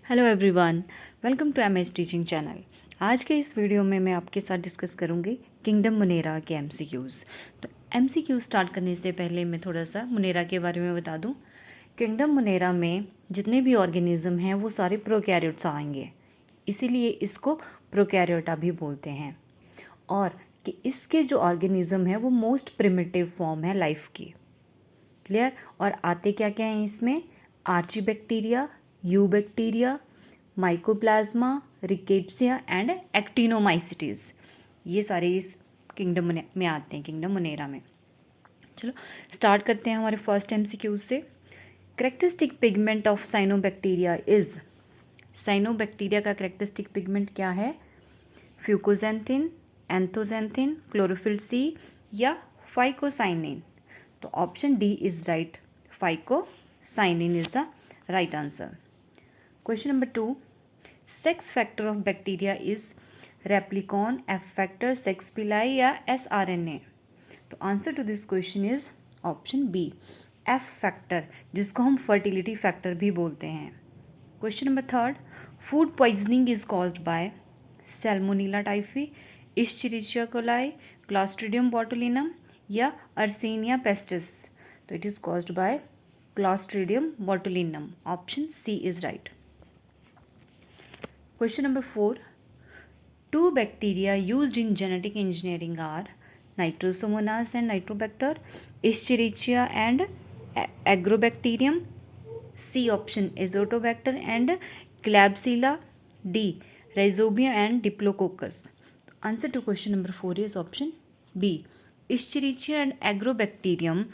Hello everyone, welcome to M S teaching channel. आज के इस वीडियो में मैं आपके साथ डिस्कस करूंगी किंगडम मुनेरा के एमसीक्यूज़। तो एमसीक्यू स्टार्ट करने से पहले मैं थोड़ा सा मुनेरा के बारे में बता दूं। किंगडम मुनेरा में जितने भी ऑर्गेनिज्म हैं वो सारे प्रोकैरियोट्स आएंगे, इसीलिए इसको प्रोकैरियोटा भी बोलते हैं। और कि इसके जो ऑर्गेनिज्म है वो मोस्ट प्रिमिटिव फॉर्म है लाइफ की। क्लियर। और आते क्या क्या हैं इसमें? Archaebacteria, eubacteria, mycoplasma, rickettsia and actinomycetes, ये सारे इस किंगडम में आते हैं, किंगडम मुनेरा में। चलो स्टार्ट करते हैं हमारे फर्स्ट एमसीक्यूज से। Characteristic pigment of cyanobacteria is, cyanobacteria का करेक्टरिस्टिक पिगमेंट क्या है? फ्यूकोजेंथिन, एंथोजेंथिन, क्लोरोफिल सी या फाइकोसाइनिन। तो option D is right, phycocyanin is the right answer. Question number 2, sex factor of bacteria is replicon, F factor, sex pili या S R N A. तो answer to this question is option B, F factor, जिसको हम fertility factor भी बोलते हैं। Question number 3, food poisoning is caused by Salmonella typhi, Escherichia coli, Clostridium botulinum या Yersinia pestis. तो it is caused by Clostridium botulinum, option C is right. Question number 4. Two bacteria used in genetic engineering are Nitrosomonas and Nitrobacter, Escherichia and Agrobacterium. C option Azotobacter and Klebsiella. D Rhizobia and Diplococcus. Answer to question number 4 is option B. Escherichia and Agrobacterium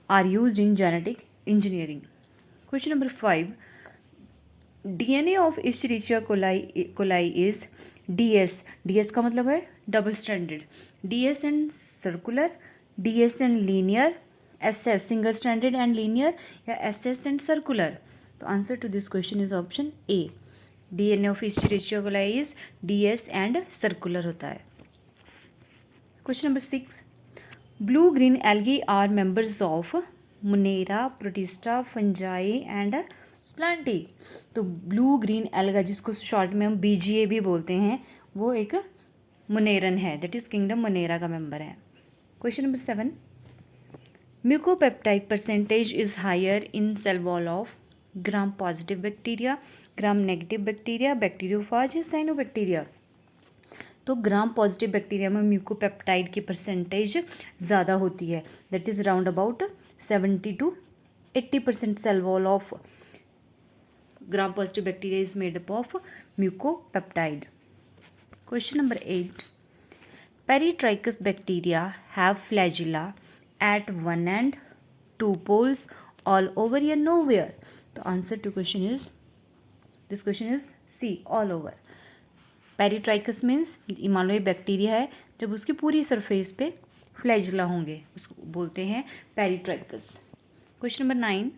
are used in genetic engineering. Question number 5. DNA of Escherichia coli is DS। DS का मतलब है double standard, DS and circular, DS and linear, SS single standard and linear या SS and circular. तो answer to this question is option A, DNA of Escherichia coli is DS and circular होता है। Question number 6, blue green algae are members of Monera, Protista, fungi and Plantae. तो blue green alga, जिसको short में हम BGA भी बोलते हैं, वो एक मुनेरन है, दैट इज किंगडम मुनेरा का मेंबर है। Question number 7, mucopeptide percentage is higher in cell wall of gram positive bacteria, gram negative bacteria, bacteriophage या साइनोबैक्टीरिया। तो ग्राम पॉजिटिव बैक्टीरिया में म्यूकोपेप्टाइड की परसेंटेज ज़्यादा होती है, that is round about 70 to 80% cell wall of gram positive bacteria is made up of mucopeptide. Question number 8, peritrichous bacteria have flagella at one end, two poles, all over या nowhere. तो answer to question is, this question is C, all over. peritrichous means मान लो ये bacteria है, जब उसकी पूरी surface पे flagella होंगे उसको बोलते हैं peritrichous. Question number 9,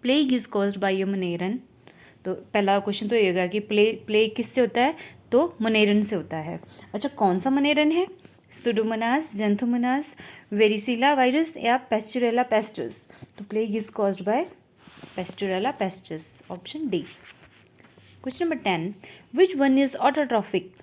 plague is caused by Moneran. तो पहला क्वेश्चन तो ये होगा कि प्लेग किससे होता है? तो मुनेरन से होता है। अच्छा, कौन सा मुनेरन है? सुडोमोनास, जेंथोमोनास, वेरिसिला वायरस या पेस्चुरेला पेस्टिस। तो plague is caused by Pasteurella pestis, option D. Question number 10, which one is autotrophic?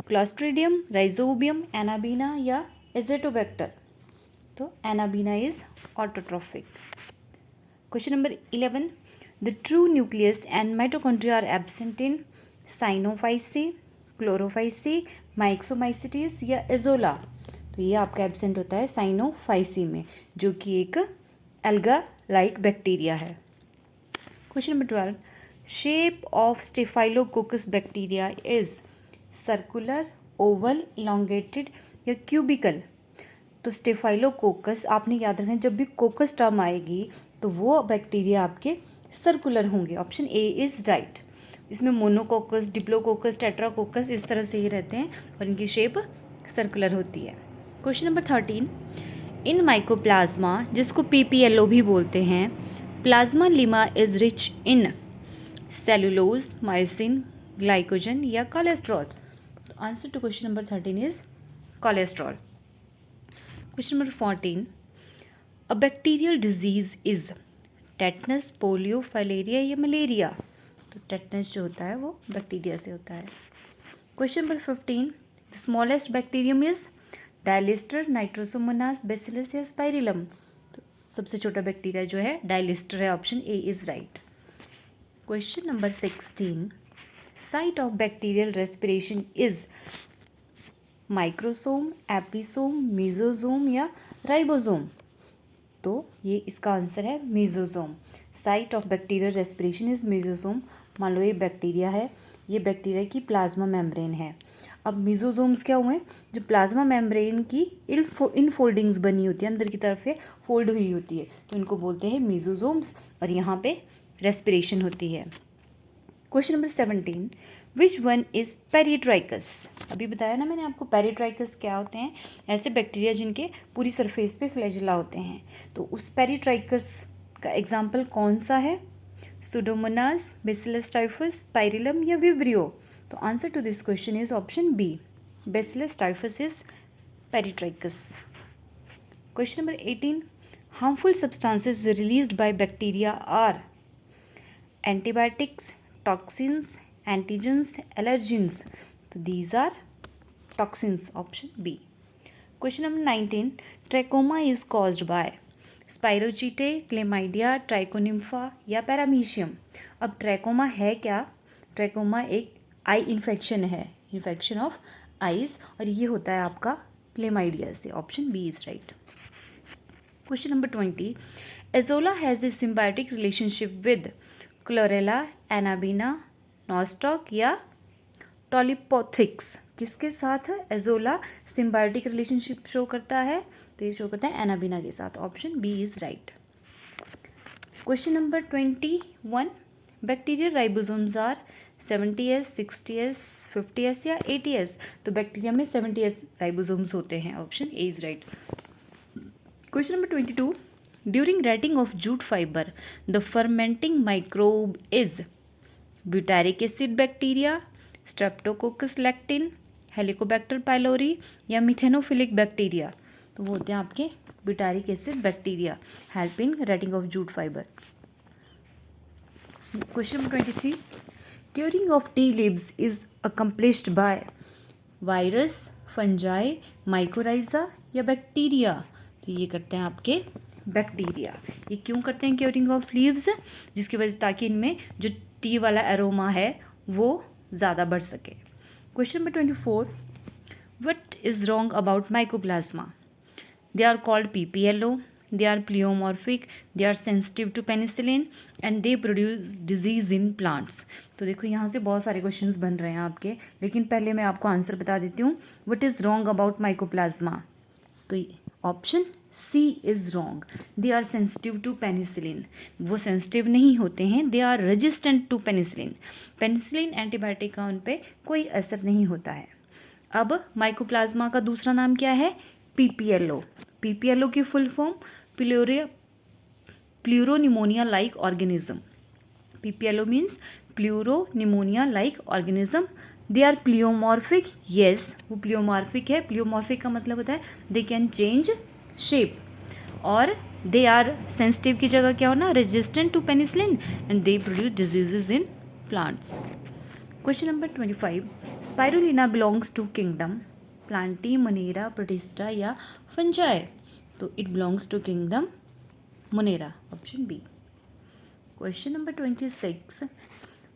Clostridium, Rhizobium, Anabaena या एजेटोबैक्टर। तो Anabaena is autotrophic. Question number 11, the true nucleus and mitochondria are absent in Synophyceae, Chlorophyceae, Myxomycetes या azolla. तो ये आपका absent होता है Cyanophyceae में, जो कि एक एल्गा लाइक बैक्टीरिया है। Question number 12, shape of staphylococcus bacteria is circular, Oval, elongated या क्यूबिकल। तो स्टेफाइलोकोकस आपने याद रखना, जब भी कोकस टर्म आएगी तो वो बैक्टीरिया आपके सर्कुलर होंगे, ऑप्शन ए इज राइट। इसमें मोनोकोकस, डिप्लोकोकस, टेट्राकोकस इस तरह से ही रहते हैं और इनकी शेप सर्कुलर होती है। क्वेश्चन नंबर 13, इन माइकोप्लाज्मा, जिसको PPLO भी बोलते हैं, plasmalemma is rich in cellulose, myosin, glycogen या कोलेस्ट्रॉल। तो answer to question number 13 is cholesterol. Question number 14, a bacterial disease is tetanus, polio, filaria या malaria. तो टेटनस जो होता है वो बैक्टीरिया से होता है। Question number 15, the smallest bacterium is डायलिस्टर, Nitrosomonas, bacillus या स्पाइरिलम। तो सबसे छोटा बैक्टीरिया जो है डायलिस्टर है, option A is right. Question number 16, site of bacterial respiration is microsome, episome, mesosome या राइबोसोम। तो ये इसका आंसर है mesosome. Site of bacterial respiration is mesosome. मान लो ये बैक्टीरिया है, ये बैक्टीरिया की प्लाज्मा मेम्ब्रेन है। अब मीजोसोम्स क्या हुए, जो प्लाज्मा मेम्ब्रेन की इनफोल्डिंग्स बनी होती है, अंदर की तरफ से फोल्ड हुई होती है, तो इनको बोलते हैं मीजोसोम्स, और यहाँ पे रेस्पिरेशन होती है। Question number 17, which one is peritrichous. अभी बताया ना मैंने आपको पेरिट्राइकस क्या होते हैं, ऐसे बैक्टीरिया जिनके पूरी सरफेस पे फ्लैजेला होते हैं। तो उस पेरिट्राइकस का एग्जाम्पल कौन सा है, सुडोमोनास, बेसिलस टाइफस, स्पाइरिलम या विब्रियो। तो answer to this question is option B, bacillus typhus is peritrichous. Question number 18, harmful substances released by bacteria are antibiotics, toxins, antigens, allergens. So these are toxins, option B. Question number 19, trachoma is caused by spirochaete, Chlamydia, Trichonympha या Paramecium. अब trachoma है क्या, trachoma एक eye infection है, infection of eyes, और ये होता है आपका क्लेमाइडिया से, option B is right. Question number 20, Azolla has a symbiotic relationship with Chlorella, Anabaena, Nostoc या टोलिपोथ्रिक्स। किसके साथ एजोला सिम्बायोटिक रिलेशनशिप शो करता है, तो ये शो करता है एनाबीना के साथ, option B is right. Question number 21, bacterial ribosomes are 70S, 60S, 50S या 80S। तो बैक्टीरिया में 70S राइबोसोम्स होते हैं, option A is right. Question number 22, during rotting of jute fiber, the fermenting microbe is butyric acid bacteria, streptococcus lectin, helicobacter pylori या मिथेनोफिलिक bacteria. तो वो होते हैं आपके butyric acid bacteria, help in rotting of jute fiber। Question number 23, curing of tea leaves is accomplished by virus, fungi, mycorrhiza या bacteria. तो ये करते हैं आपके बैक्टीरिया। ये क्यों करते हैं क्योरिंग ऑफ लीव्स, जिसकी वजह से ताकि इनमें जो टी वाला एरोमा है वो ज़्यादा बढ़ सके। Question number 24, what is wrong about mycoplasma. They are called PPLO, they are pleomorphic, they are sensitive to penicillin and they produce disease in plants. तो देखो यहाँ से बहुत सारे क्वेश्चंस बन रहे हैं आपके, लेकिन पहले मैं आपको आंसर बता देती हूँ। What is wrong about mycoplasma, तो option C is wrong, they are sensitive to penicillin. वो सेंसिटिव नहीं होते हैं, they are resistant to penicillin. Penicillin antibiotic का उन पर कोई असर नहीं होता है। अब माइकोप्लाज्मा का दूसरा नाम क्या है, PPLO। PPLO की full form pleuropneumonia like organism. PPLO means pleuropneumonia like organism. They are pleomorphic, yes वो प्लियोमॉर्फिक है। प्लियोमॉर्फिक का मतलब होता है दे कैन चेंज शेप, और दे आर सेंसिटिव की जगह क्या होना, resistant to penicillin, and they produce diseases in plants. Question number 25, spirulina belongs to kingdom plantae, monera, protista या फंजाई। तो it belongs to kingdom monera, option B. Question number 26,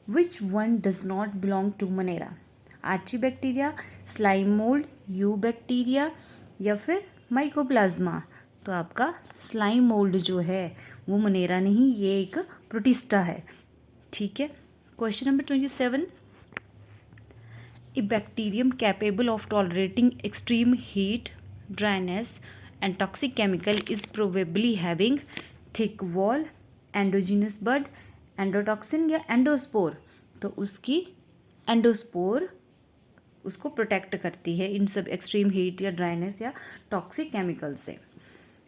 which one does not belong to monera, archaebacteria, slime mould, eubacteria या फिर mycoplasma. तो आपका slime mould जो है वो Monera नहीं, ये एक प्रोटिस्टा है, ठीक है। Question number 27, a bacterium capable of tolerating extreme heat, dryness and toxic chemical is probably having thick wall, endogenous bud, endotoxin या एंडोस्पोर। तो उसकी एंडोस्पोर उसको प्रोटेक्ट करती है इन सब एक्सट्रीम हीट या ड्राइनेस या टॉक्सिक केमिकल से,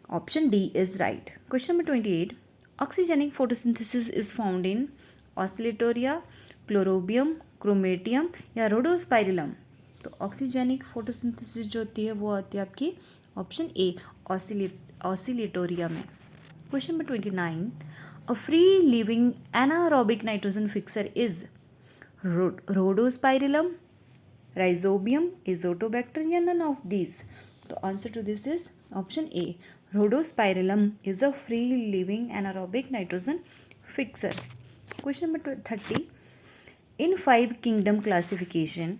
option D is right. Question number 28, oxygenic photosynthesis is found in oscillatoria, chlorobium, chromatium या रोडोस्पाइरिलम। तो ऑक्सीजेनिक फोटोसिंथेसिस जो होती है वो आती है आपकी ऑप्शन ए, ऑसिलेटोरिया में। Question number 29, A free living anaerobic nitrogen fixer is Rhodospirillum, Rhizobium, Azotobacter, या none of these. The answer to this is option A. Rhodospirillum is a free living anaerobic nitrogen fixer. Question number 30. In 5 kingdom classification,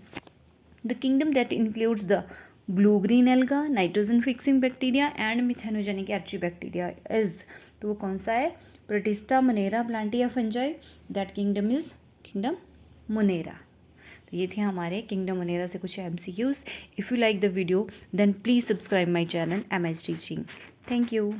the kingdom that includes the blue-green alga, nitrogen fixing bacteria and methanogenic archaebacteria is, तो वो कौन सा है? Protista, Monera, Plantia, fungi. That kingdom is kingdom Monera. तो ये थे हमारे kingdom Monera से कुछ MCQs. If you like the video then please subscribe my channel MS Teaching. Thank you.